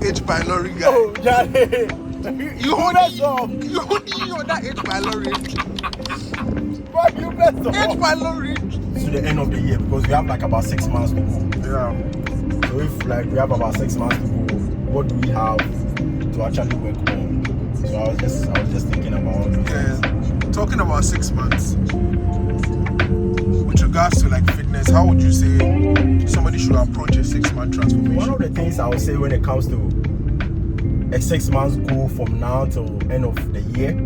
H. pylori guy. Oh, Johnny. You on that H. pylori. Bro, you messed up. H. pylori. To the end of the year because we have like about 6 months to go. Yeah. So if like we have about 6 months to go, what do we have to actually work on? So I was just thinking about talking about 6 months. With regards to like fitness, how would you say somebody should approach a 6-month transformation? One of the things I would say when it comes to a 6 months goal from now till end of the year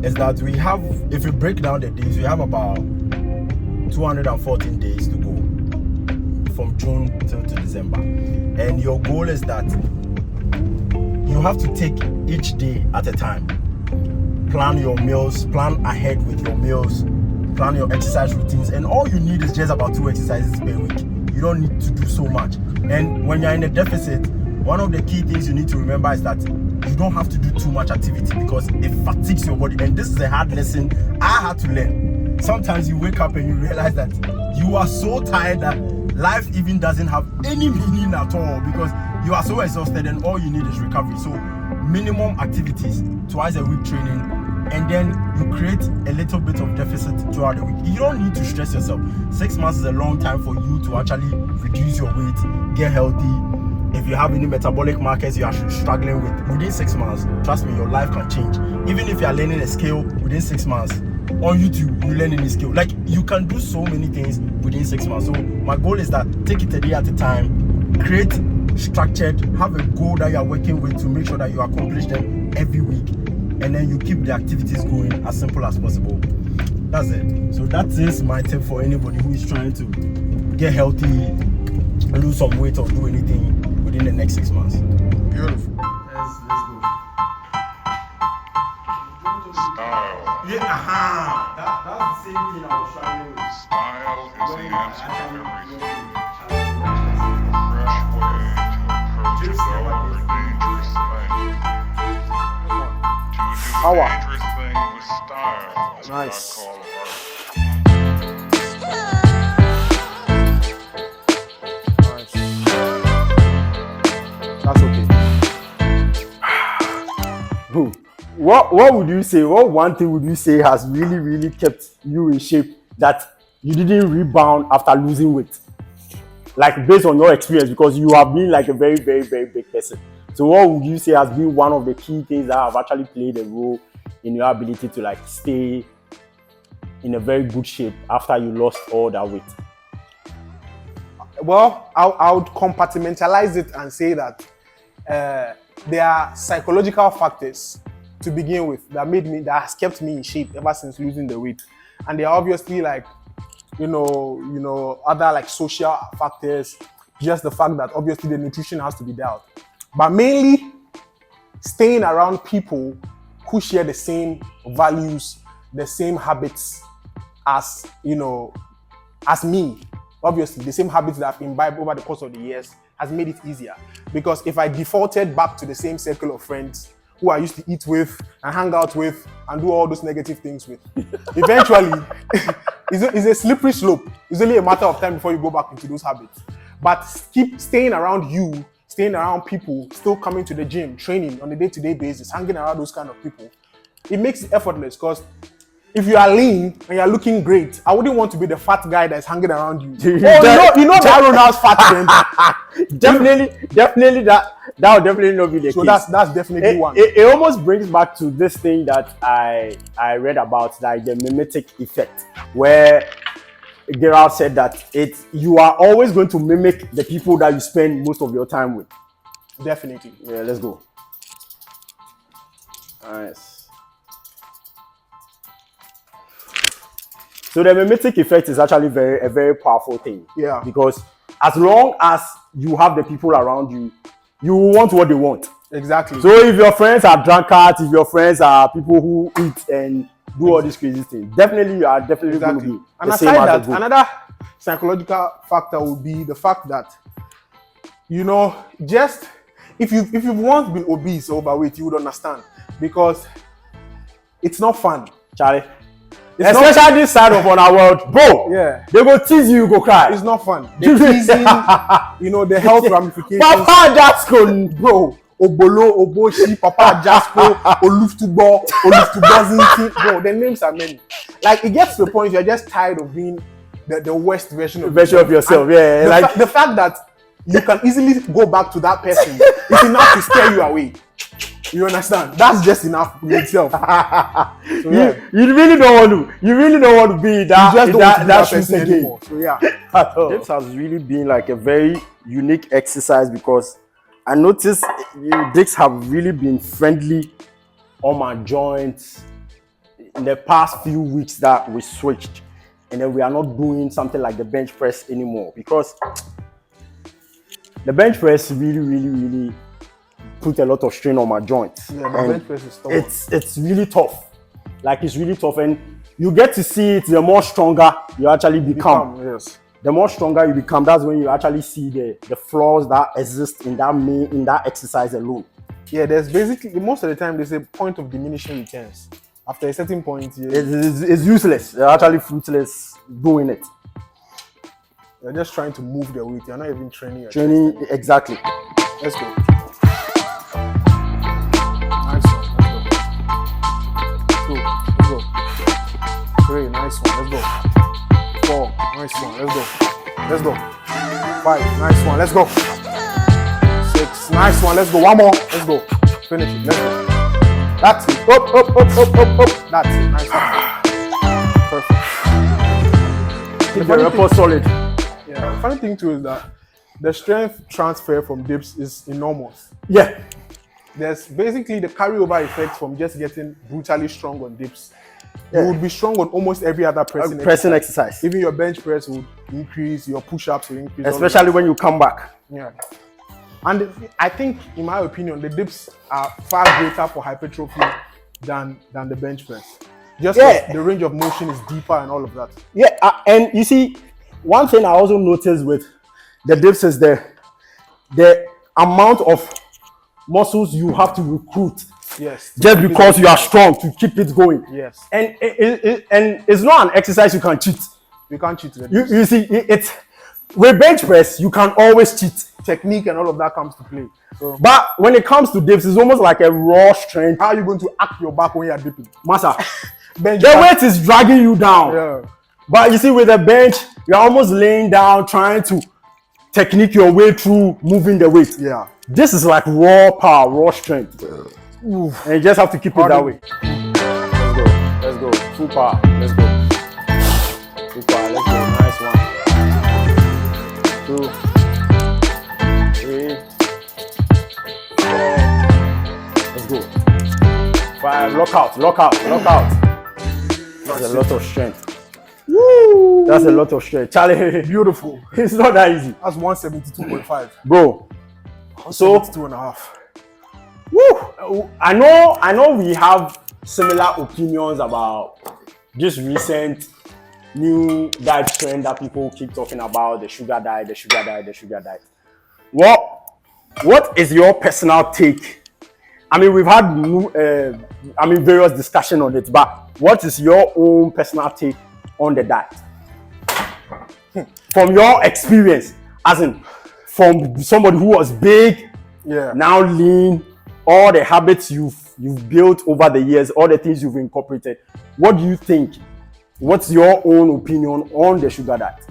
is that we have, if you break down the days, we have about 214 days to go from June till to December. And your goal is that you have to take each day at a time. Plan your meals, plan ahead with your meals, plan your exercise routines, and all you need is just about 2 exercises per week. You don't need to do so much. And when you're in a deficit, one of the key things you need to remember is that you don't have to do too much activity because it fatigues your body. And this is a hard lesson I had to learn. Sometimes you wake up and you realize that you are so tired that life even doesn't have any meaning at all because you are so exhausted and all you need is recovery. So minimum activities, twice a week training, and then you create a little bit of deficit throughout the week. You don't need to stress yourself. 6 months is a long time for you to actually reduce your weight, get healthy. If you have any metabolic markers you are struggling with, within 6 months, trust me, your life can change. Even if you are learning a skill within 6 months, on YouTube, you learn any skill. Like, you can do so many things within 6 months. So my goal is that take it a day at a time, create structured, have a goal that you are working with to make sure that you accomplish them every week. And then you keep the activities going as simple as possible. That's it. So that is my tip for anybody who is trying to get healthy, lose some weight, or do anything within the next 6 months. Beautiful. Let's go. Style. Yeah, that's the same thing I was trying with. Style is the answer to everything. A fresh way to approach a dull or dangerous thing. To do a dangerous thing with style is what I Nice. call art. That's okay. Boom. What would you say? What one thing would you say has really kept you in shape that you didn't rebound after losing weight? Like based on your experience, because you have been like a very big person. So what would you say has been one of the key things that have actually played a role in your ability to like stay in a very good shape after you lost all that weight? Well, I would compartmentalize it and say that there are psychological factors to begin with that has kept me in shape ever since losing the weight, and they are obviously like, you know, other like social factors, just the fact that obviously the nutrition has to be dialed, but mainly staying around people who share the same values, the same habits as, you know, as me. Obviously, the same habits that I've imbibed over the course of the years has made it easier. Because if I defaulted back to the same circle of friends who I used to eat with and hang out with and do all those negative things with, eventually, it's a slippery slope. It's only a matter of time before you go back into those habits. But keep staying around you, staying around people, still coming to the gym, training on a day-to-day basis, hanging around those kind of people. It makes it effortless because if you are lean and you're looking great, I wouldn't want to be the fat guy that's hanging around you. You know Jaron has fat friends. Definitely that would definitely not be the case. So that's definitely one. It almost brings back to this thing that I read about, like the mimetic effect, where Gerald said that you are always going to mimic the people that you spend most of your time with. Definitely. Yeah, let's go. Nice. So the mimetic effect is actually a very powerful thing. Yeah. Because as long as you have the people around you, you want what they want. Exactly. So if your friends are drunkards, if your friends are people who eat and do all these crazy things, definitely you are definitely going to be and the same aside as that, another psychological factor would be the fact that, you know, just if you've once been obese or overweight, you would understand, because it's not fun, Charlie. It's especially this side of on our world, bro. Yeah, they go tease you, go cry. It's not fun. The teasing, you know, the health ramifications. Papa, that's good, bro. Obolo, Oboshi, Papa Jaspo, Oluftubo, Zinti. Bro, the names are many. Like, it gets to the point you're just tired of being the worst version of yourself. Yeah, like the fact that you can easily go back to that person is enough to scare you away. You understand? That's just enough in itself. So, yeah. you really don't want to be that. You just don't want to be that person again. anymore. So yeah. This has really been like a very unique exercise because I noticed dicks have really been friendly on my joints in the past few weeks that we switched, and then we are not doing something like the bench press anymore because the bench press really put a lot of strain on my joints. Yeah, the bench press is tough. It's really tough. Like, it's really tough, and you get to see it the more stronger you actually become. Yes. The more stronger you become, that's when you actually see the flaws that exist in that exercise alone. Yeah, there's basically, most of the time, there's a point of diminishing returns. After a certain point, it's useless. You're actually fruitless doing it. You're just trying to move the weight. You're not even training. Exactly. Let's go. Nice one. Let's go. 2. Let's go. 3. Nice one. Let's go. 4. Nice one. Let's go. Let's go. 5. Nice one. Let's go. 6. Nice one. Let's go. One more. Let's go. Finish it. Let's go. That's it. Up. That's it. Nice one. Perfect. Keep the report solid. Yeah. The funny thing too is that the strength transfer from dips is enormous. Yeah. There's basically the carryover effect from just getting brutally strong on dips. You would be strong on almost every other pressing exercise. Even your bench press would increase, your push-ups will increase. Especially when you come back. Yeah. And I think, in my opinion, the dips are far greater for hypertrophy than the bench press. Just the range of motion is deeper and all of that. Yeah, and you see, one thing I also noticed with the dips is the amount of muscles you have to recruit. Yes. Just because you are strong to keep it going. Yes. And it's not an exercise you can cheat. You can't cheat with it. You see, it's with bench press you can always cheat. Technique and all of that comes to play. So, but when it comes to dips, it's almost like a raw strength. how are you going to act your back when you are dipping? Massa, Bench the back. weight is dragging you down. Yeah. But you see, with a bench, you're almost laying down, trying to technique your way through moving the weight. Yeah. This is like raw power, raw strength. Oof. And you just have to keep it that way. Let's go. Full power. Let's go. Full power. Let's go. Nice one. 2, 3, 4. Let's go. 5. Lock out. That's a lot of strength. Woo! That's a lot of strength. Charlie, Beautiful. it's not that easy. That's 172.5. Bro. So 2.5. woo, I know we have similar opinions about this recent new diet trend that people keep talking about, the sugar diet. What is your personal take? I mean, we've had various discussion on it, but what is your own personal take on the diet? From your experience, as in from somebody who was big, now lean, all the habits you've built over the years, all the things you've incorporated. What do you think? What's your own opinion on the sugar diet?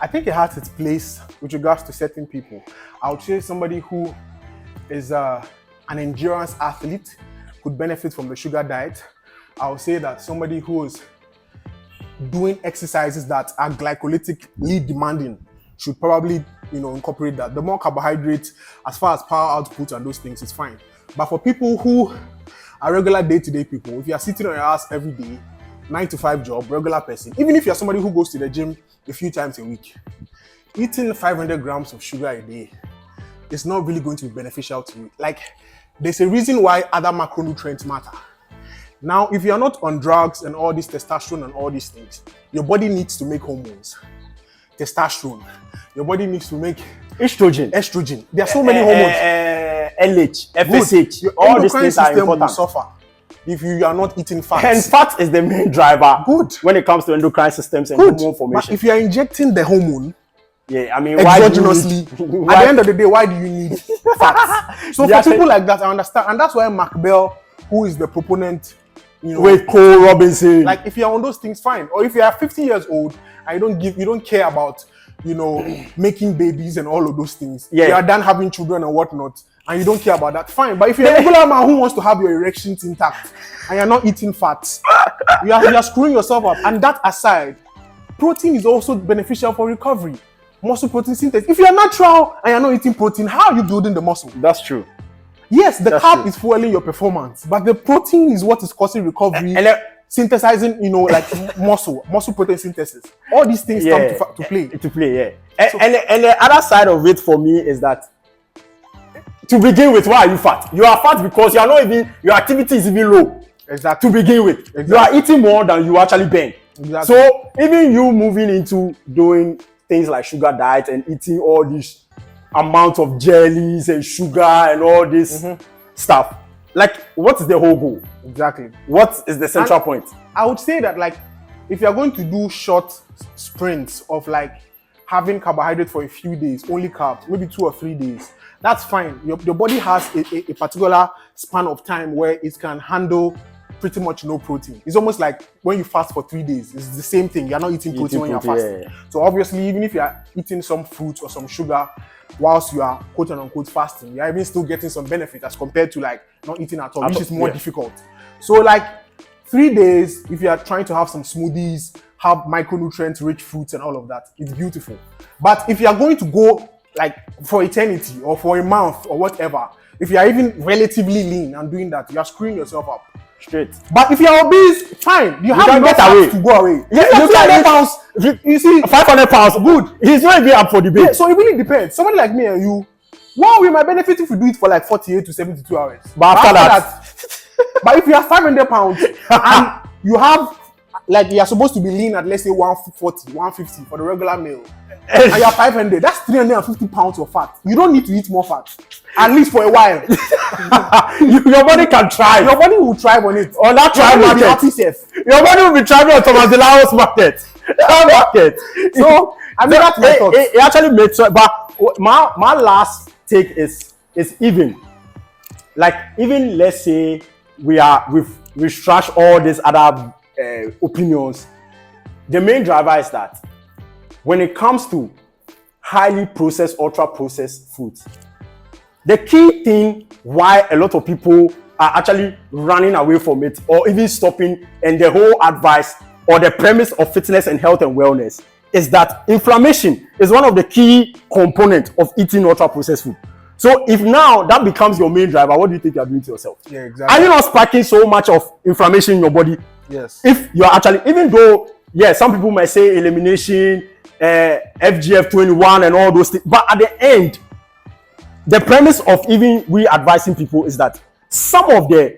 I think it has its place with regards to certain people. I would say somebody who is an endurance athlete could benefit from the sugar diet. I would say that somebody who is doing exercises that are glycolytically demanding should probably, incorporate that. The more carbohydrates, as far as power output and those things, is fine. But for people who are regular day-to-day people, if you are sitting on your ass every day, 9-to-5 job, regular person, even if you're somebody who goes to the gym a few times a week, eating 500 grams of sugar a day is not really going to be beneficial to you. Like, there's a reason why other macronutrients matter. Now, if you're not on drugs and all this testosterone and all these things, your body needs to make hormones. Testosterone. Your body needs to make estrogen. There are so many hormones. LH, FSH, Your all these endocrine things are system will important. suffer if you are not eating fats. And fat is the main driver when it comes to endocrine systems and hormone But formation. if you are injecting the hormone, Yeah, I mean, why do you exogenously. need- At the end of the day, why do you need fats? So Yeah, for people like that, I understand, and that's why Mark Bell, who is the proponent, with Cole Robinson? like if you're on those things, fine. Or if you are 50 years old and you don't care about, making babies and all of those things. Yeah. You are done having children and whatnot, and you don't care about that, fine. But if you're a regular man who wants to have your erections intact and you're not eating fats, you are screwing yourself up. And that aside, protein is also beneficial for recovery. Muscle protein synthesis. If you're natural and you're not eating protein, how are you building the muscle? That's true. Yes, the That's carb true. is fueling your performance, but the protein is what is causing recovery, And then- synthesizing, like muscle protein synthesis. All these things come to play. To play, yeah. And the other side of it for me is that, to begin with, why are you fat? You are fat because you are not even, your activity is even low. Exactly. To begin with, Exactly. you are eating more than you actually burn. Exactly. So even you moving into doing things like sugar diet and eating all these amounts of jellies and sugar and all this stuff, like, what is the whole goal? Exactly. What is the central point? I would say that, like, if you're going to do short sprints of like having carbohydrate for a few days, only carbs, maybe 2 or 3 days, that's fine. Your body has a particular span of time where it can handle pretty much no protein. It's almost like when you fast for 3 days, it's the same thing. You're not eating protein when you're fasting. Yeah. So obviously, even if you are eating some fruits or some sugar whilst you are quote unquote fasting, you're even still getting some benefit as compared to like not eating at all, which is more difficult. So like 3 days, if you are trying to have some smoothies, have micronutrient rich fruits and all of that, it's beautiful. But if you are going to go like for eternity or for a month or whatever, if you are even relatively lean and doing that, you are screwing yourself up. Straight. But if you are obese, fine. You have can enough get away. fat to go away. Yeah, If you you're can 200 pounds. You see, 500 pounds, good. He's not even up for debate. yeah, so it really depends. Somebody like me and you, one we might benefit if we do it for like 48 to 72 hours. But after that but if you are 500 pounds and you have, like, you are supposed to be lean at, let's say, 140, 150 for the regular meal, and you are 500, that's 350 pounds of fat. You don't need to eat more fat, at least for a while. your body can try. Your body will thrive on it. On that try Your body will be market. happy safe. Your body will be trying on Thomas Delaw's market. That market. So, I mean, that's my thoughts. It actually made sense. But my last take is even. Like, even let's say we've trashed all these other opinions. The main driver is that when it comes to highly processed, ultra processed foods, the key thing why a lot of people are actually running away from it or even stopping, and the whole advice or the premise of fitness and health and wellness is that inflammation is one of the key components of eating ultra processed food. So if now that becomes your main driver, what do you think you're doing to yourself? Yeah, exactly. Are you not sparking so much of inflammation in your body? Yes. If you're actually, even though, yeah, some people might say elimination, FGF21 and all those things, but at the end, the premise of even we advising people is that some of the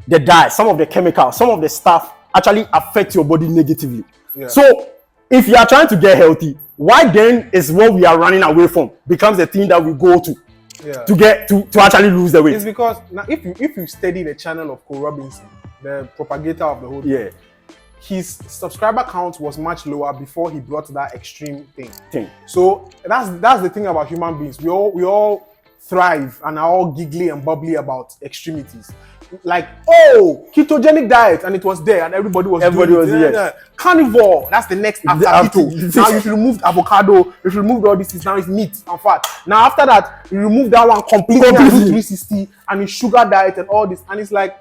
diet, some of the chemicals, some of the stuff actually affect your body negatively. Yeah. So if you are trying to get healthy, why then is what we are running away from becomes the thing that we go to to get to actually lose the weight. It's because now if you study the channel of Cole Robinson, the propagator of the whole thing, his subscriber count was much lower before he brought that extreme thing. So that's the thing about human beings. We all thrive and are all giggly and bubbly about extremities. Like, oh, ketogenic diet, and it was there, and everybody was doing it. Carnivore, that's the next after keto. Now you've removed avocado, you've removed all these things, now it's meat and fat. Now after that, you remove that one completely. And do 360 and it's sugar diet and all this. And it's like,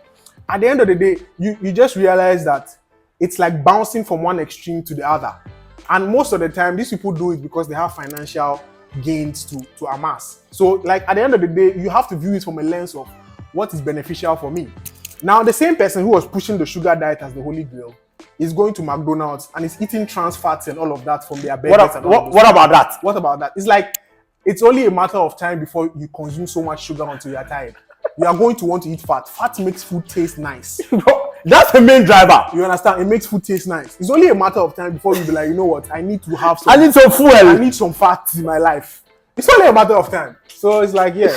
at the end of the day, you just realize that it's like bouncing from one extreme to the other. And most of the time, these people do it because they have financial gains to amass. So like at the end of the day, you have to view it from a lens of what is beneficial for me. Now, the same person who was pushing the sugar diet as the holy grail is going to McDonald's and is eating trans fats and all of that from their burgers. What about that? What about that? It's like, it's only a matter of time before you consume so much sugar until you are tired. You are going to want to eat fat. Fat makes food taste nice. That's the main driver. You understand? It makes food taste nice. It's only a matter of time before you be like, you know what? I need to have some. I need some fuel. I need some fat in my life. It's only a matter of time. So it's like, yeah.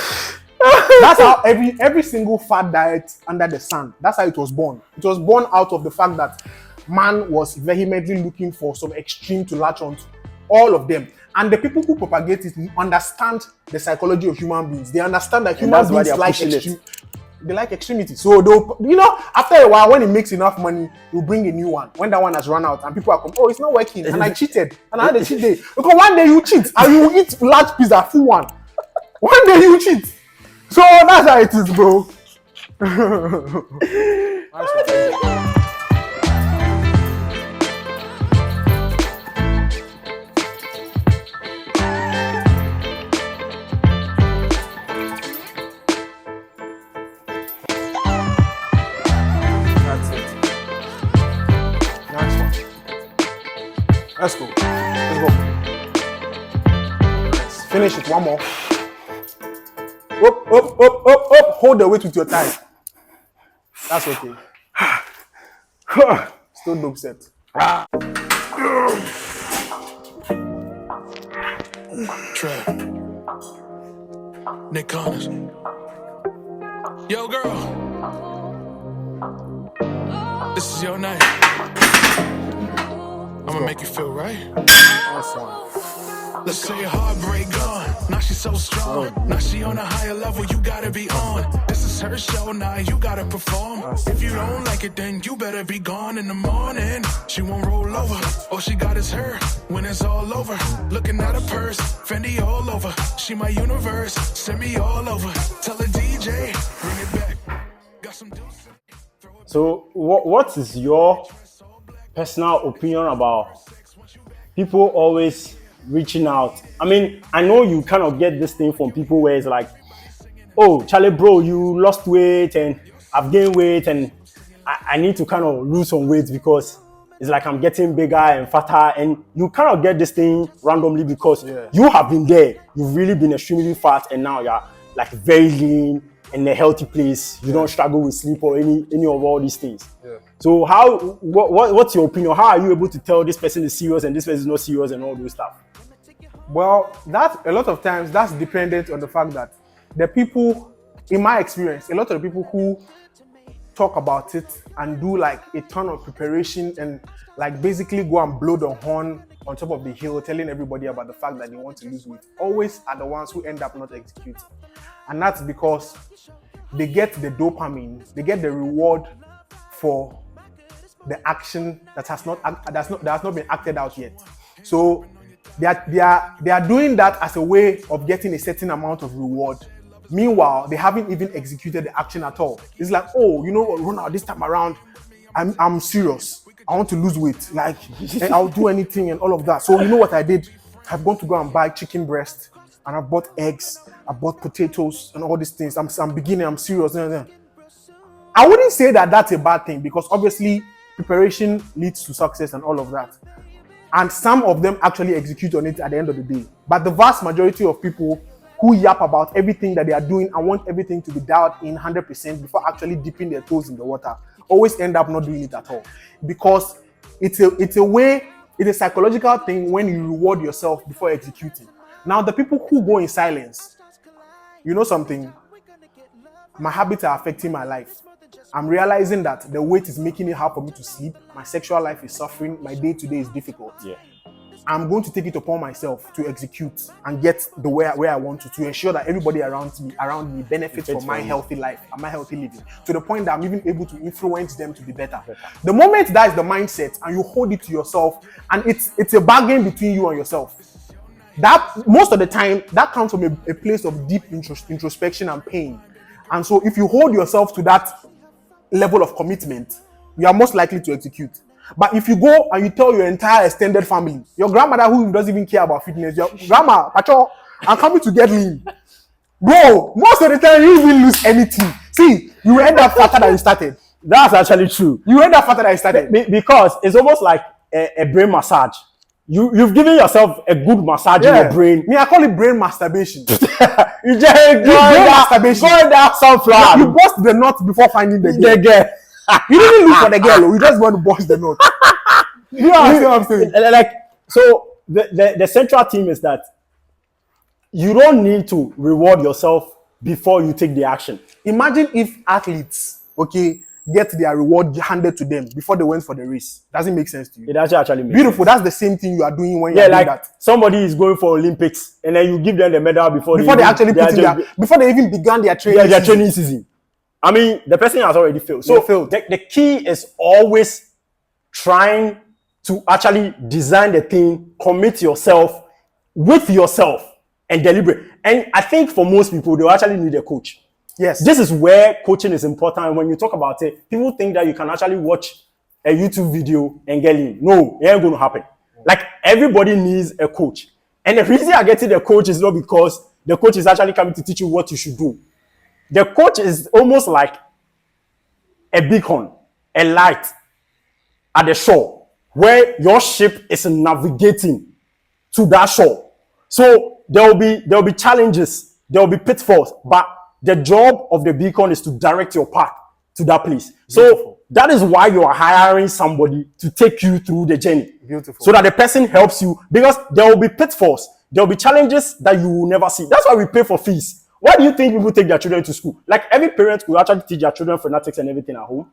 That's how every single fat diet under the sun, that's how it was born. It was born out of the fact that man was vehemently looking for some extreme to latch onto. All of them. And the people who propagate it understand the psychology of human beings. They understand that human that's why beings they are like pushing it. extreme. They like extremity. So they'll, after a while, when it makes enough money, you'll bring a new one. When that one has run out and people are oh, it's not working, and I cheated, and I had a cheat day. Because one day you cheat and you eat large pizza, full one. One day you cheat. So that's how it is, bro. Let's go. Let's go. Nice. Finish it. One more. Up, up, up, up, up. Hold the weight with your thigh. That's okay. Still dope set. Trap. Nick Connors. Yo, girl. This is your night. I'ma make you feel right. Let's say heartbreak gone. Now she's so strong. Now she on a higher level. You gotta be on. This is her show. Now you gotta perform. If you don't like it, then you better be gone in the morning. She won't roll over. All she got is her. When it's all over, looking at her purse. Fendi all over. She my universe. Send me all over. Tell the DJ, bring it back. Got some deuces. So what is your personal opinion about people always reaching out? I mean, I know you kind of get this thing from people where it's like, oh, Charlie, bro, you lost weight and I've gained weight and I need to kind of lose some weight because it's like I'm getting bigger and fatter, and you kind of get this thing randomly because you have been there. You've really been extremely fat and now you're like very lean in a healthy place. You don't struggle with sleep or any of all these things. So what's your opinion? How are you able to tell this person is serious and this person is not serious and all those stuff? Well, that a lot of times that's dependent on the fact that the people, in my experience, a lot of the people who talk about it and do like a ton of preparation and like basically go and blow the horn on top of the hill telling everybody about the fact that they want to lose weight always are the ones who end up not executing. And that's because they get the dopamine, they get the reward for the action that has not been acted out yet. So they are doing that as a way of getting a certain amount of reward. Meanwhile, they haven't even executed the action at all. It's like, oh, you know what, Ronald, this time around, I'm serious. I want to lose weight. Like, and I'll do anything and all of that. So you know what I did? I've gone to go and buy chicken breast, and I bought eggs, I bought potatoes, and all these things. I'm beginning. I'm serious. I wouldn't say that that's a bad thing because obviously preparation leads to success and all of that. And some of them actually execute on it at the end of the day. But the vast majority of people who yap about everything that they are doing and want everything to be dialed in 100% before actually dipping their toes in the water always end up not doing it at all. Because it's a psychological thing when you reward yourself before executing. Now, the people who go in silence, you know something? My habits are affecting my life. I'm realizing that the weight is making it hard for me to sleep. My sexual life is suffering. My day-to-day is difficult. Yeah. I'm going to take it upon myself to execute and get the where I want to ensure that everybody around me benefits from my healthy life and my healthy living, to the point that I'm even able to influence them to be better. The moment that is the mindset and you hold it to yourself, and it's a bargain between you and yourself. That most of the time that comes from a place of deep introspection and pain. And so if you hold yourself to that level of commitment, you are most likely to execute. But if you go and you tell your entire extended family, your grandmother who doesn't even care about fitness, your grandma, Pacho, I'm coming to get lean. Bro, most of the time you will lose anything. See, you end up fatter than you started. That's actually true. You end up fatter than you started. Because it's almost like a brain massage. You've given yourself a good massage in your brain. Me, I call it brain masturbation. You just go down sunflower. You bust the nut before finding the girl. You didn't look for the girl. You just want to bust the nut. You know what I'm saying? Like, so the central theme is that you don't need to reward yourself before you take the action. Imagine if athletes, okay, get their reward handed to them before they went for the race. Does it make sense to you? It actually makes Beautiful. sense. That's the same thing you are doing when Yeah, you're like doing that. somebody is going for Olympics and then you give them the medal before Before they even began their training. their training season. I mean, the person has already failed. So They failed. The key is always trying to actually design the thing, commit yourself with yourself and deliberate. And I think for most people, they'll actually need a coach. Yes. This is where coaching is important. When you talk about it, people think that you can actually watch a YouTube video and get in. No, it ain't going to happen. Like, everybody needs a coach. And the reason I get to the coach is not because the coach is actually coming to teach you what you should do. The coach is almost like a beacon, a light at the shore where your ship is navigating to that shore. So there will be challenges, there will be pitfalls, but the job of the beacon is to direct your path to that place. So that is why you are hiring somebody to take you through the journey. Beautiful. So that the person helps you, because there will be pitfalls, there will be challenges that you will never see. That's why we pay for fees. Why do you think people take their children to school? Like, every parent will actually teach their children phonetics and everything at home.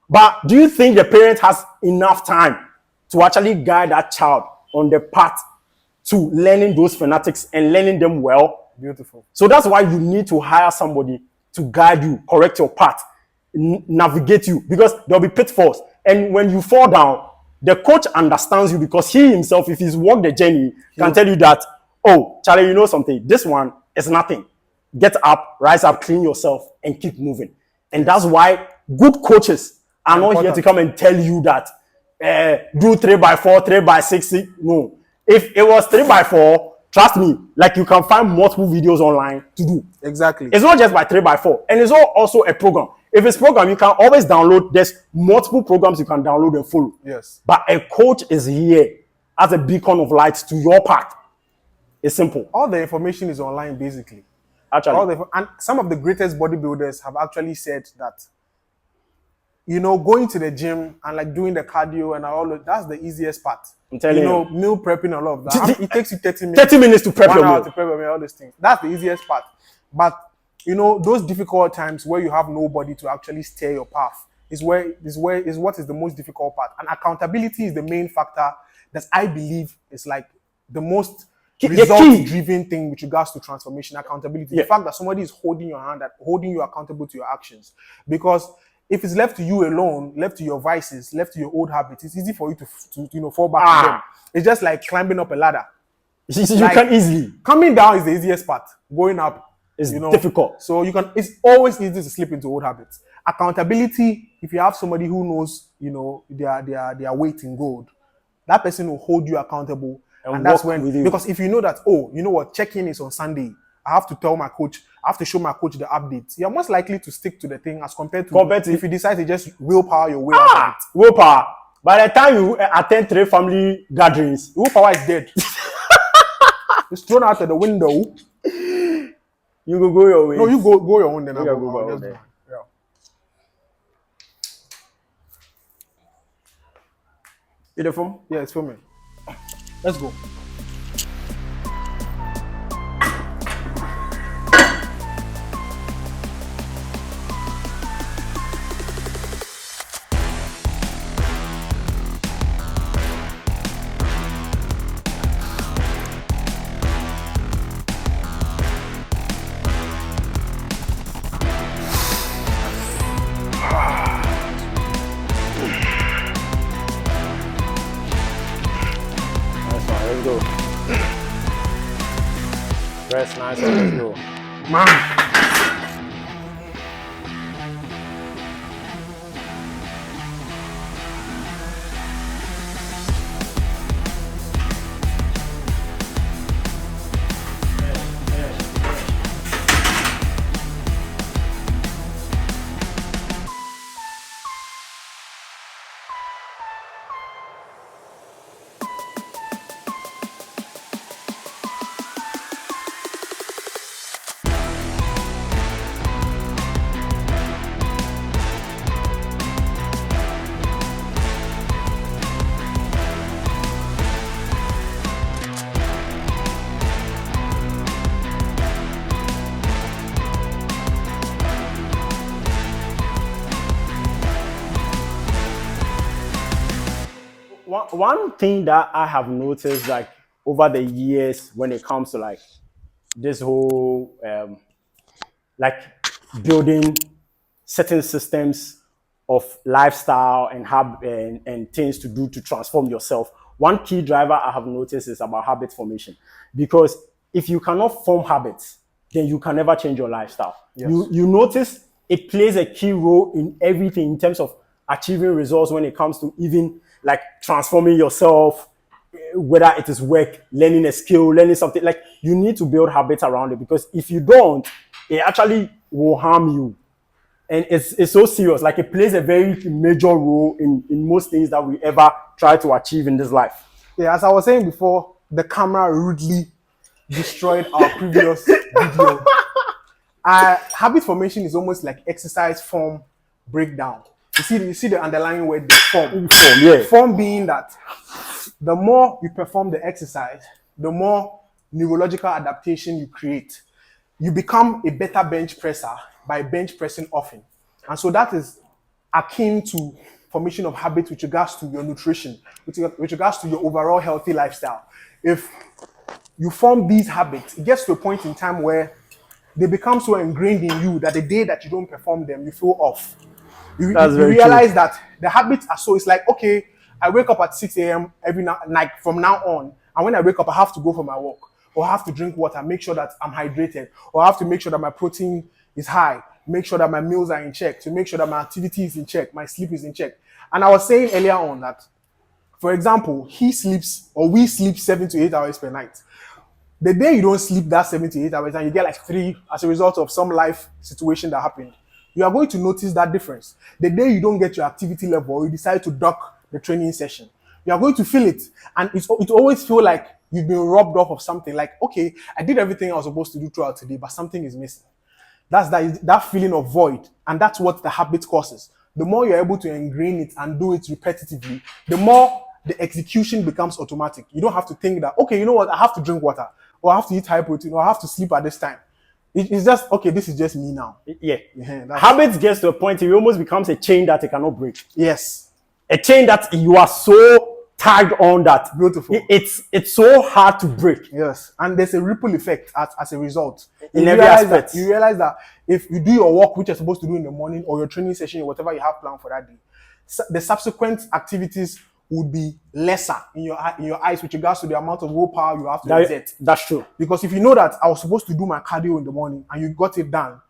But do you think the parent has enough time to actually guide that child on the path to learning those phonetics and learning them well? Beautiful. So that's why you need to hire somebody to guide you, correct your path, navigate you, because there'll be pitfalls. And when you fall down, the coach understands you, because he himself, if he's walked the journey, can tell you that, oh, Charlie, you know something, this one is nothing. Get up, rise up, clean yourself, and keep moving. And that's why good coaches are not here to come and tell you that do 3x4, 3x6. No. If it was 3x4, trust me, like, you can find multiple videos online to do. Exactly. It's not just by 3x4. And it's also a program. If it's program, you can always download. There's multiple programs you can download and follow. Yes. But a coach is here as a beacon of light to your path. It's simple. All the information is online, basically. Actually. And some of the greatest bodybuilders have actually said that, you know, going to the gym and like doing the cardio and all of that's the easiest part. I'm telling you. Meal prepping and all of that. It takes you 30 minutes. 30 minutes to prep 1 your hour meal. to prep your meal, all these things. That's the easiest part. But you know, those difficult times where you have nobody to actually steer your path is what is the most difficult part. And accountability is the main factor that I believe is like the most result-driven thing with regards to transformation. Accountability. Yeah. The fact that somebody is holding your hand, holding you accountable to your actions. Because if it's left to you alone, left to your vices, left to your old habits, it's easy for you to fall back to them. It's just like climbing up a ladder. You can easily. Coming down is the easiest part. Going up is difficult. So it's always easy to slip into old habits. Accountability, if you have somebody who knows, you know, their weight in gold, that person will hold you accountable. And that's when, because if you know that, oh, you know what, check-in is on Sunday, I have to tell my coach, I have to show my coach the updates. You're most likely to stick to the thing as compared to if you decide to just willpower your way out of it. Willpower. By the time you attend 3 family gatherings, willpower is dead. It's thrown out of the window. You go your way. No, you go your own. Then I'll go my own. Yeah. Is it film? Yeah, it's filming. Let's go. Let's go. Rest nice, let's go. Man. One thing that I have noticed, like over the years, when it comes to like this whole like building certain systems of lifestyle and and things to do to transform yourself. One key driver I have noticed is about habit formation, because if you cannot form habits, then you can never change your lifestyle. Yes. You notice it plays a key role in everything in terms of achieving results when it comes to even like transforming yourself, whether it is work, learning a skill, learning something. Like you need to build habits around it, because if you don't, it actually will harm you. And it's so serious. Like it plays a very major role in most things that we ever try to achieve in this life. Yeah, as I was saying before, the camera rudely destroyed our previous video. Habit formation is almost like exercise form breakdown. You see the underlying word, the form. Yeah. Form being that the more you perform the exercise, the more neurological adaptation you create. You become a better bench presser by bench pressing often. And so that is akin to formation of habits with regards to your nutrition, with regards to your overall healthy lifestyle. If you form these habits, it gets to a point in time where they become so ingrained in you that the day that you don't perform them, you feel off. You realize that the habits are so, it's like, okay, I wake up at 6 a.m. every night from now on, and when I wake up, I have to go for my walk, or I have to drink water, make sure that I'm hydrated, or I have to make sure that my protein is high, make sure that my meals are in check, to make sure that my activity is in check, my sleep is in check. And I was saying earlier on that, for example, we sleep 7 to 8 hours per night. The day you don't sleep that 7 to 8 hours and you get like 3 as a result of some life situation that happened, you are going to notice that difference. The day you don't get your activity level, or you decide to duck the training session, you are going to feel it. And it always feel like you've been robbed off of something. Like, okay, I did everything I was supposed to do throughout today, but something is missing. That's that feeling of void. And that's what the habit causes. The more you're able to ingrain it and do it repetitively, the more the execution becomes automatic. You don't have to think that, okay, you know what, I have to drink water, or I have to eat high protein, or I have to sleep at this time. It's just, okay, this is just me now. Yeah. Habits gets to a point, it almost becomes a chain that it cannot break. Yes. A chain that you are so tagged on that beautiful. It's so hard to break. Yes. And there's a ripple effect as a result. In every aspect. You realize that if you do your work, which you're supposed to do in the morning, or your training session, or whatever you have planned for that day, the subsequent activities would be lesser in your eyes with regards to the amount of willpower you have to exert. That's true. Because if you know that I was supposed to do my cardio in the morning and you got it done,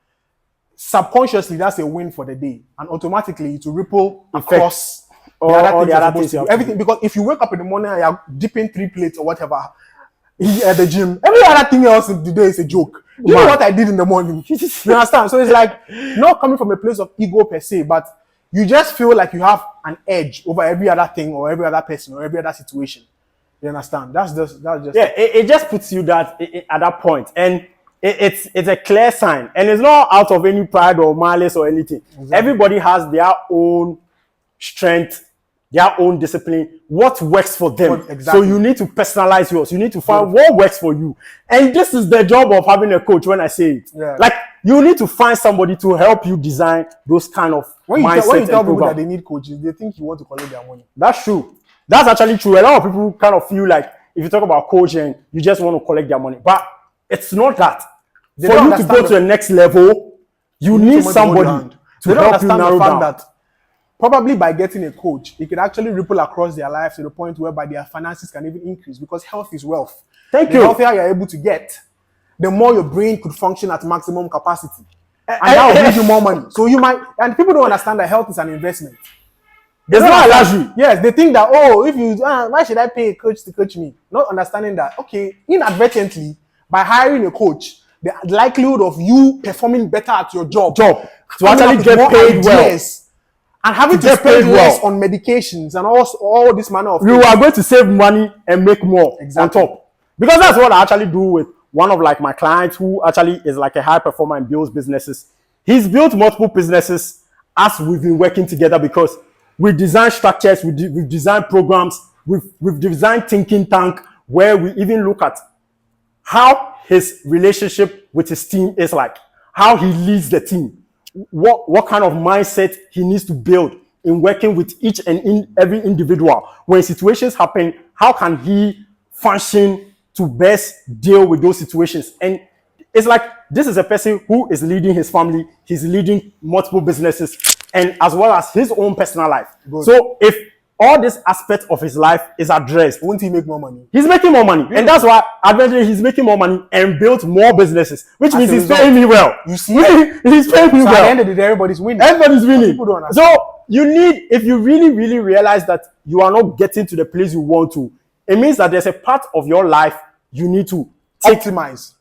subconsciously that's a win for the day, and automatically it will ripple across all the other things. Everything, because if you wake up in the morning and you're dipping 3 plates or whatever at the gym, every other thing else in the day is a joke. You know what I did in the morning? You understand? So it's like not coming from a place of ego per se, but you just feel like you have an edge over every other thing or every other person or every other situation. You understand? That's just yeah. It just puts you at that point, and it's a clear sign, and it's not out of any pride or malice or anything. Exactly. Everybody has their own strength, their own discipline, what works for them. Exactly. So you need to personalize yours. You need to find what works for you, and this is the job of having a coach. When I say it, like you need to find somebody to help you design those kind of mindsets. When you tell people that they need coaches, they think you want to collect their money. That's true. That's actually true. A lot of people kind of feel like if you talk about coaching, you just want to collect their money. But it's not that. For you to go to the next level, you need somebody to help you narrow down. That probably by getting a coach, it can actually ripple across their life to the point whereby their finances can even increase, because health is wealth. The healthier you're able to get, the more your brain could function at maximum capacity. And that will give you more money. So you might, and people don't understand that health is an investment. There's no allergy. Yes, they think that, oh, if you, why should I pay a coach to coach me? Not understanding that, okay, inadvertently, by hiring a coach, the likelihood of you performing better at your job to actually get paid well, and having to spend less on medications and all this manner of things. You are going to save money and make more on top. Because that's what I actually do with one of like my clients who actually is like a high performer and builds businesses. He's built multiple businesses as we've been working together, because we design structures, we've designed programs, we've designed thinking tank, where we even look at how his relationship with his team is like, how he leads the team, what kind of mindset he needs to build in working with each and every individual? When situations happen, how can he function to best deal with those situations? And it's like this is a person who is leading his family, he's leading multiple businesses, and as well as his own personal life. Good. So if all this aspect of his life is addressed, Won't he make more money? he's making more money. And that's why eventually he's making more money and built more businesses, which means a he's result, paying me well. you see? He's paying me So at the well. end of the day, everybody's winning. Everybody's winning. People don't understand. So you need, if you really, really realize that you are not getting to the place you want to, it means that there's a part of your life you need to take. Optimize.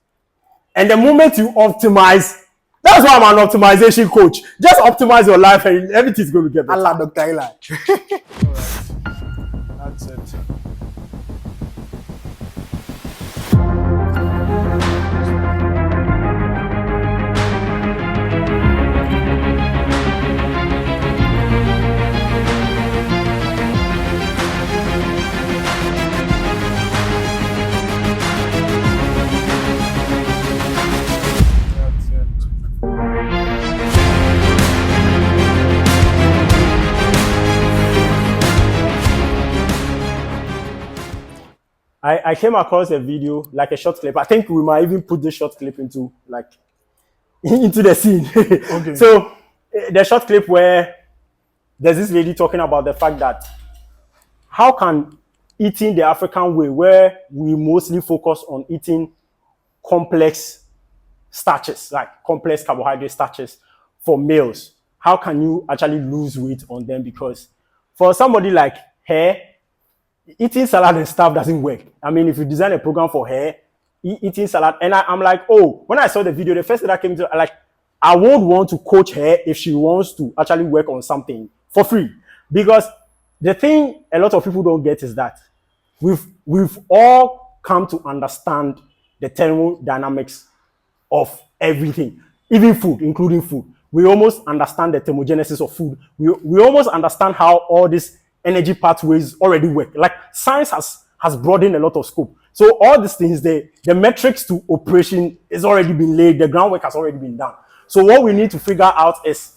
And the moment you optimize, that's why I'm an optimization coach. Just optimize your life and everything's going to get better. Allah, Dr. Eli. That's it. That's it. I came across a video, like a short clip. I think we might even put this short clip into into the scene. Okay. So the short clip where there's this lady talking about the fact that how can eating the African way, where we mostly focus on eating complex starches, like complex carbohydrate starches for meals, how can you actually lose weight on them? Because for somebody like her, eating salad and stuff doesn't work. I mean, if you design a program for her, eating salad, and I'm like, oh, when I saw the video, the first thing that came to, like, I would want to coach her if she wants to actually work on something for free. Because the thing a lot of people don't get is that we've all come to understand the thermodynamics of everything, even food, including food. We almost understand the thermogenesis of food. We almost understand how all these energy pathways already work. Like science has broadened a lot of scope. So all these things, the metrics to operation is already been laid. The groundwork has already been done. So what we need to figure out is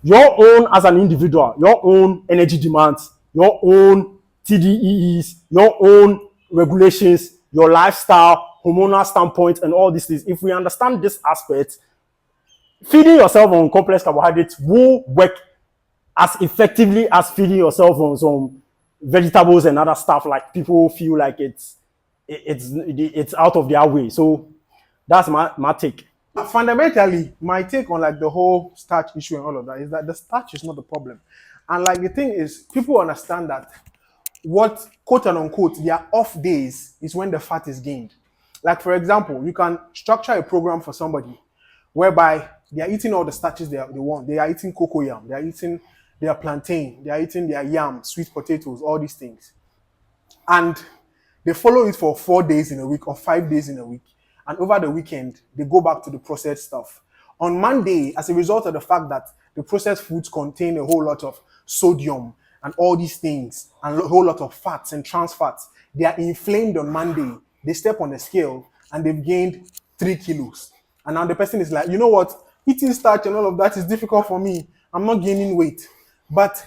your own, as an individual, your own energy demands, your own TDEEs, your own regulations, your lifestyle, hormonal standpoint, and all these things. If we understand this aspect, feeding yourself on complex carbohydrates will work as effectively as feeding yourself on some vegetables and other stuff. Like people feel like it's out of their way. So that's my take. Fundamentally, my take on like the whole starch issue and all of that is that the starch is not the problem. And like the thing is, people understand that what quote and unquote their off days is when the fat is gained. Like for example, you can structure a program for somebody whereby they are eating all the starches they want. They are eating cocoyam, they are eating their plantain, they are eating their yam, sweet potatoes, all these things. And they follow it for 4 days in a week or 5 days in a week. And over the weekend, they go back to the processed stuff. On Monday, as a result of the fact that the processed foods contain a whole lot of sodium and all these things, and a whole lot of fats and trans fats, they are inflamed on Monday. They step on the scale and they've gained 3 kilos. And now the person is like, you know what? Eating starch and all of that is difficult for me. I'm not gaining weight. But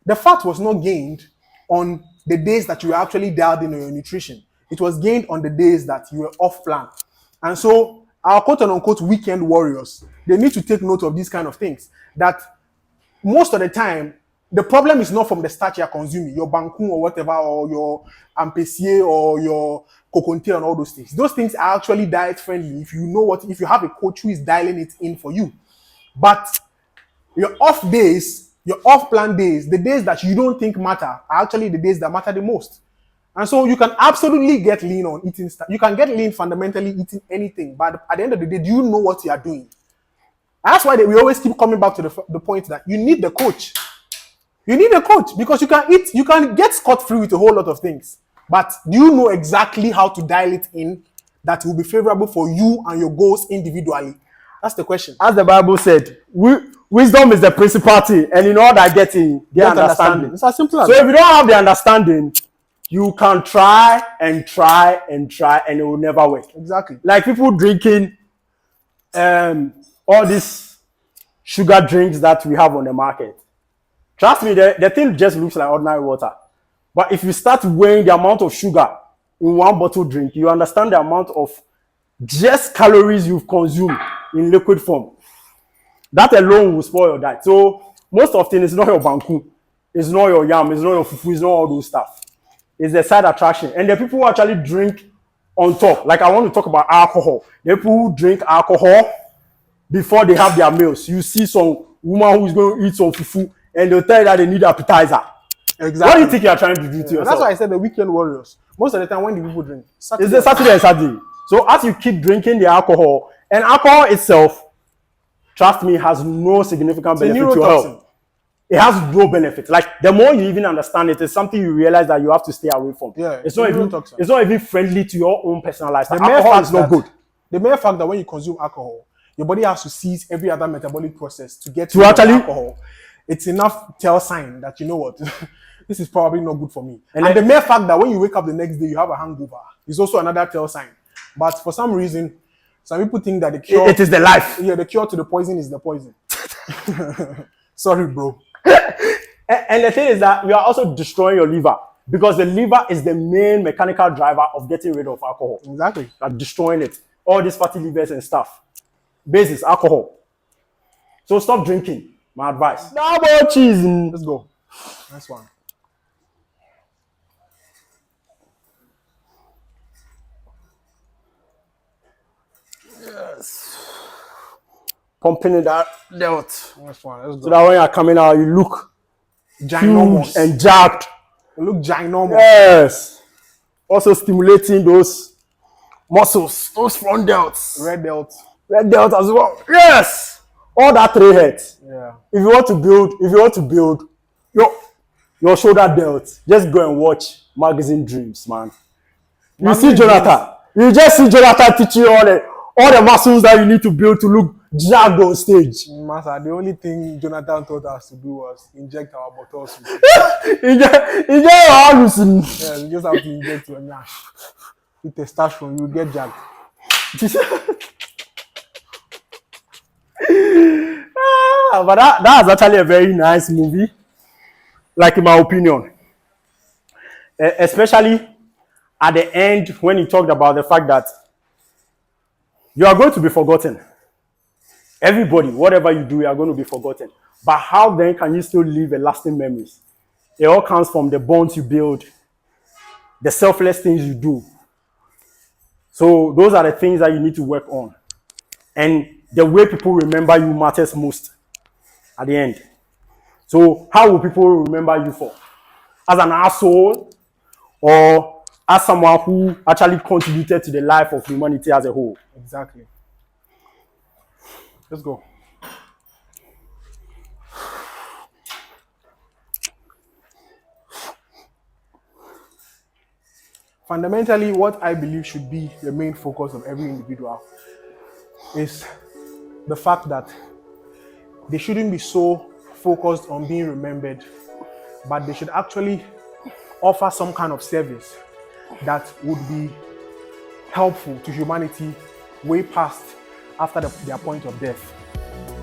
the fat was not gained on the days that you were actually dialed in on your nutrition. It was gained on the days that you were off plan. And so our quote and unquote weekend warriors, they need to take note of these kind of things. That most of the time, the problem is not from the starch you're consuming, your banku or whatever, or your ampesier or your coconte and all those things. Those things are actually diet friendly if you have a coach who is dialing it in for you. But your off days, your off plan days, the days that you don't think matter are actually the days that matter the most. And so you can absolutely get lean on eating stuff. You can get lean fundamentally eating anything. But at the end of the day, do you know what you are doing? That's why we always keep coming back to the point that you need the coach. You need a coach because you can get scot-free with a whole lot of things. But do you know exactly how to dial it in that will be favorable for you and your goals individually? That's the question. As the Bible said, wisdom is the principal thing, and in all that getting, the understanding. It's as simple as So that. if you don't have the understanding, you can try and try and try, and it will never work. Exactly. Like people drinking all these sugar drinks that we have on the market. Trust me, the thing just looks like ordinary water. But if you start weighing the amount of sugar in one bottle drink, you understand the amount of just calories you've consumed in liquid form. That alone will spoil your diet. So most often it's not your banku, it's not your yam, it's not your fufu, it's not all those stuff. It's the side attraction. And the people who actually drink on top, like I want to talk about alcohol. The people who drink alcohol before they have their meals. You see some woman who's going to eat some fufu and they'll tell you that they need appetizer. Exactly. What do you think you're trying to do to yourself? That's why I said the weekend warriors. Most of the time when do people drink? It's the Saturday and Saturday. So as you keep drinking the alcohol, and alcohol itself, trust me, has no significant It's a benefit to your neurotoxin. health. It has no benefit. Like the more you even understand it, it's something you realize that you have to stay away from. Yeah, it's not even neurotoxin. it's not even friendly to your own personal lifestyle. The mere Alcohol fact is not that- good. The mere fact that when you consume alcohol, your body has to cease every other metabolic process to get To rid of actually- alcohol. It's enough tell sign that you know what, this is probably not good for me. And And then- the mere fact that when you wake up the next day you have a hangover is also another tell sign. But for some reason, some people think that the cure It is the life. yeah, the cure to the poison is the poison. Sorry, bro. And the thing is that you are also destroying your liver because the liver is the main mechanical driver of getting rid of alcohol. Exactly. Like destroying it. All these fatty livers and stuff. Basis alcohol. So stop drinking. My advice. Double cheese. Let's go. Next one. Pumping in that delt. Next one. Let's So go. that when you're coming out, you look huge Ginormous. and jacked. You look ginormous. Yes. Also stimulating those muscles, those front delts. Red belt. Red delt as well. Yes. All that three heads. Yeah. If you want to build your shoulder delt, just go and watch Magazine Dreams, man. You Magazine see Jonathan. You just see Jonathan teaching you all the muscles that you need to build to look jagged on stage. Master, the only thing Jonathan taught us to do was inject our bottles. He just hallucinating. Yeah, you just have to inject your nash. With a stash from you get jacked. But that's actually a very nice movie, like in my opinion. Especially at the end when he talked about the fact that you are going to be forgotten. Everybody, whatever you do, you are going to be forgotten. But how then can you still leave a lasting memories? It all comes from the bonds you build, the selfless things you do. So those are the things that you need to work on. And the way people remember you matters most at the end. So how will people remember you for? As an asshole or as someone who actually contributed to the life of humanity as a whole? Exactly. Let's go. Fundamentally, what I believe should be the main focus of every individual is the fact that they shouldn't be so focused on being remembered, but they should actually offer some kind of service that would be helpful to humanity way past after their point of death.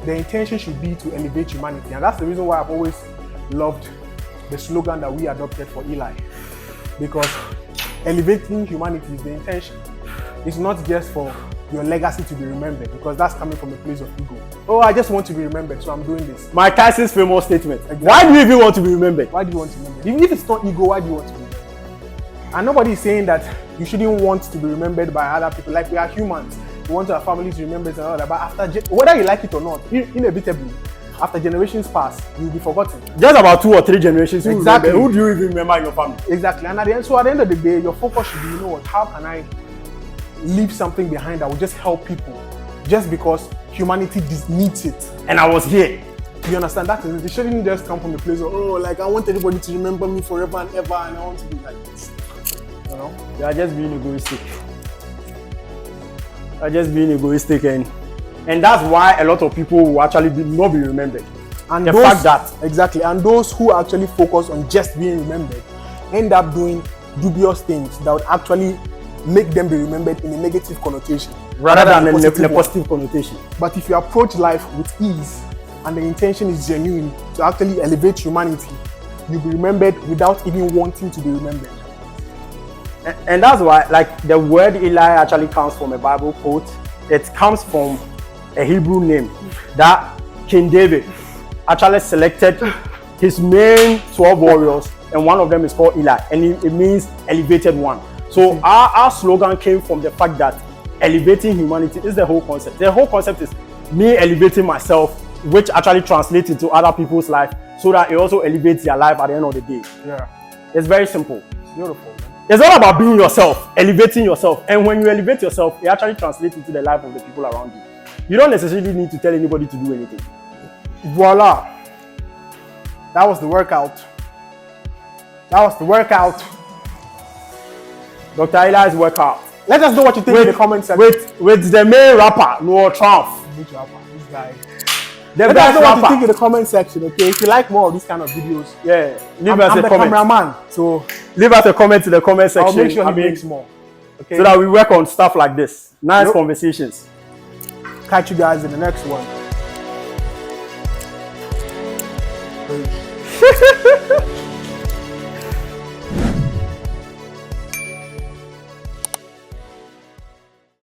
The intention should be to elevate humanity, and that's the reason why I've always loved the slogan that we adopted for Eli, because elevating humanity is the intention. It's not just for your legacy to be remembered, because that's coming from a place of ego. Oh, I just want to be remembered, so I'm doing this. Mike Tyson's famous statement. Exactly. Why do you even want to be remembered? Why do you want to be remembered? Even if it's not ego, why do you want to be remembered? And nobody is saying that you shouldn't want to be remembered by other people. Like, we are humans. We want our families to remember us and all that. But after, whether you like it or not, inevitably, after generations pass, you'll be forgotten. Just about 2 or 3 generations. Exactly. Who do you even remember in your family? Exactly. And at the end of the day, your focus should be, you know what, how can I leave something behind that will just help people? Just because humanity needs it. And I was here. You understand? That is, it shouldn't just come from the place of, oh, like, I want everybody to remember me forever and ever, and I want to be like this. You know? You are just being egoistic. You are just being egoistic, and that's why a lot of people will actually not be remembered. And The those, fact that exactly, and those who actually focus on just being remembered end up doing dubious things that would actually make them be remembered in a negative connotation rather than a a positive one. positive connotation. But if you approach life with ease and the intention is genuine to actually elevate humanity, you'll be remembered without even wanting to be remembered. And that's why, like, the word Eli actually comes from a Bible quote. It comes from a Hebrew name that King David actually selected his main 12 warriors, and one of them is called Eli, and it means elevated one. So our slogan came from the fact that elevating humanity is the whole concept. The whole concept is me elevating myself, which actually translates into other people's life, so that it also elevates their life at the end of the day. Yeah, It's very simple. beautiful. Man. It's all about being yourself, elevating yourself. And when you elevate yourself, it actually translates into the life of the people around you. You don't necessarily need to tell anybody to do anything. Voila. That was the workout. That was the workout. Dr. Eli's workout. Let us know what you think in the comment section. With the main rapper, Noah Trump. This guy. The Let us best know what you rapper. think in the comment section, okay? If you like more of these kind of videos, Yeah, leave I'm us the a comment. cameraman, so Leave us a comment in the comment section. I'll make sure I he mean, makes more. Okay, so that we work on stuff like this. Nice Yep. conversations. catch you guys in the next one. Peace.